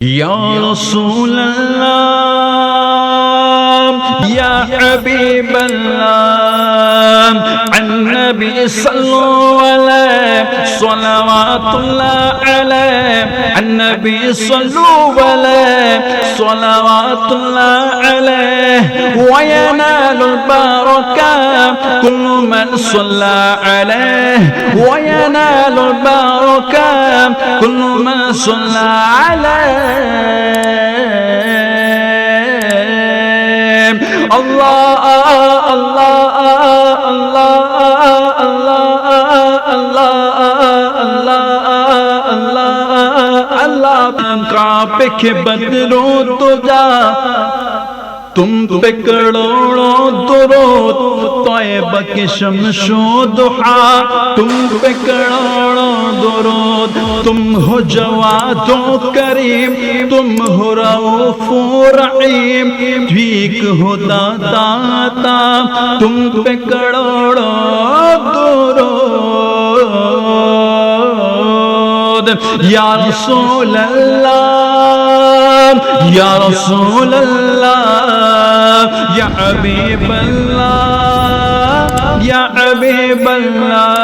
या रसूल अल्लाह या हबीब अल्लाह अन्नबी सल्लल्लाहु अलैहि सल्लवातुल्लाह अलैहि अन्नबी सल्लल्लाहु अलैहि सल्लवातुल्लाह अलैहि व यनालुल बरका कुल्लु मन सल्ला अलैहि व यनालुल बरका कुल्लु मन सल्ला अलैहि अल्लाह अल्लाह अल्लाह अल्लाह अल्लाह अल्लाह अल्लाह काबे के बदलो तो जा तुम पे करोड़ों दुरूद तौबा के शम्सो दुहा तुम पे करोड़ों दुरूद तुम हो जवादो करीम तुम हो रऊफ़ो रहीम ठीक हो दाता तुम पे करोड़ों दुरूद या रसूल अल्लाह या रसूल अल्लाह या हबीब अल्लाह या हबीब अल्लाह